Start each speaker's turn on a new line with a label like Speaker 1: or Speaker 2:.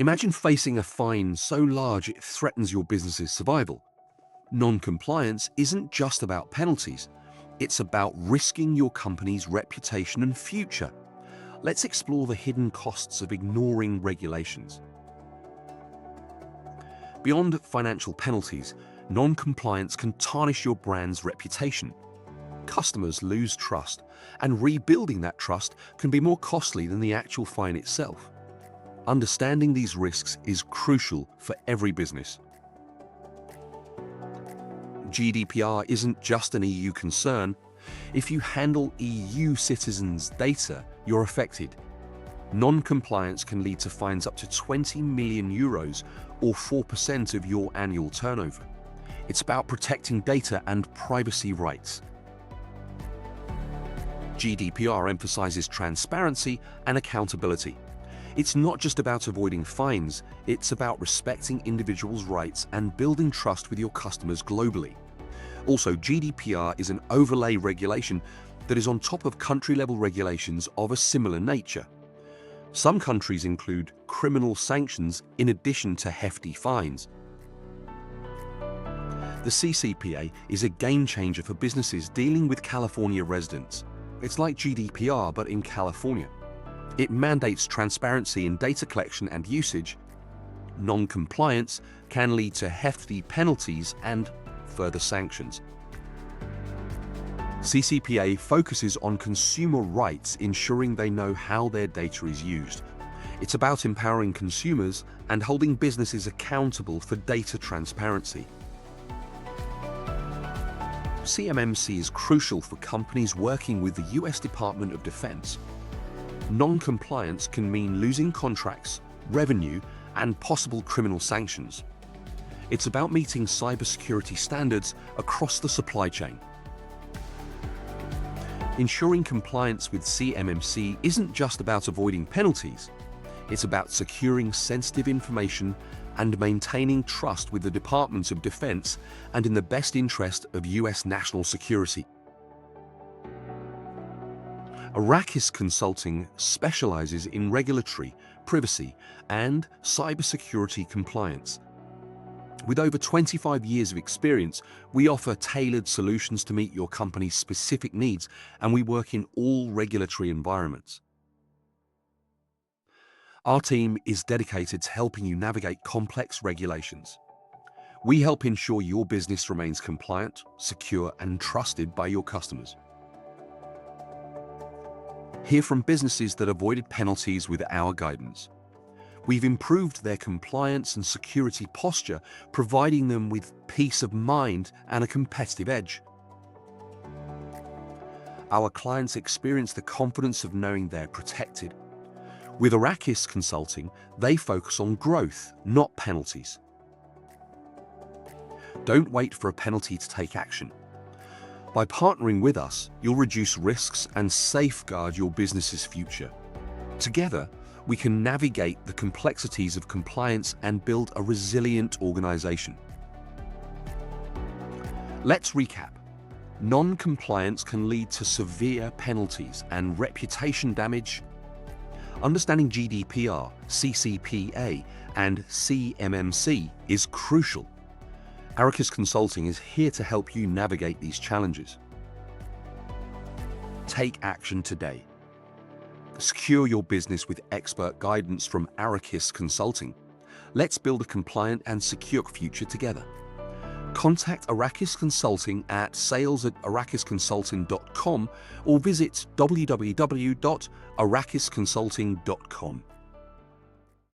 Speaker 1: Imagine facing a fine so large it threatens your business's survival. Non-compliance isn't just about penalties, it's about risking your company's reputation and future. Let's explore the hidden costs of ignoring regulations. Beyond financial penalties, non-compliance can tarnish your brand's reputation. Customers lose trust, and rebuilding that trust can be more costly than the actual fine itself. Understanding these risks is crucial for every business. GDPR isn't just an EU concern. If you handle EU citizens' data, you're affected. Non-compliance can lead to fines up to 20 million euros or 4% of your annual turnover. It's about protecting data and privacy rights. GDPR emphasizes transparency and accountability. It's not just about avoiding fines, it's about respecting individuals' rights and building trust with your customers globally. Also, GDPR is an overlay regulation that is on top of country-level regulations of a similar nature. Some countries include criminal sanctions in addition to hefty fines. The CCPA is a game changer for businesses dealing with California residents. It's like GDPR, but in California. It mandates transparency in data collection and usage. Non-compliance can lead to hefty penalties and further sanctions. CCPA focuses on consumer rights, ensuring they know how their data is used. It's about empowering consumers and holding businesses accountable for data transparency. CMMC is crucial for companies working with the US Department of Defense. Non-compliance can mean losing contracts, revenue, and possible criminal sanctions. It's about meeting cybersecurity standards across the supply chain. Ensuring compliance with CMMC isn't just about avoiding penalties, it's about securing sensitive information and maintaining trust with the Department of Defense and in the best interest of US national security. Arrakis Consulting specializes in regulatory, privacy, and cybersecurity compliance. With over 25 years of experience, we offer tailored solutions to meet your company's specific needs, and we work in all regulatory environments. Our team is dedicated to helping you navigate complex regulations. We help ensure your business remains compliant, secure, and trusted by your customers. Hear from businesses that avoided penalties with our guidance. We've improved their compliance and security posture, providing them with peace of mind and a competitive edge. Our clients experience the confidence of knowing they're protected. With Arrakis Consulting, they focus on growth, not penalties. Don't wait for a penalty to take action. By partnering with us, you'll reduce risks and safeguard your business's future. Together, we can navigate the complexities of compliance and build a resilient organization. Let's recap. Non-compliance can lead to severe penalties and reputation damage. Understanding GDPR, CCPA, and CMMC is crucial. Arrakis Consulting is here to help you navigate these challenges. Take action today. Secure your business with expert guidance from Arrakis Consulting. Let's build a compliant and secure future together. Contact Arrakis Consulting at sales@arrakisconsulting.com or visit www.arrakisconsulting.com.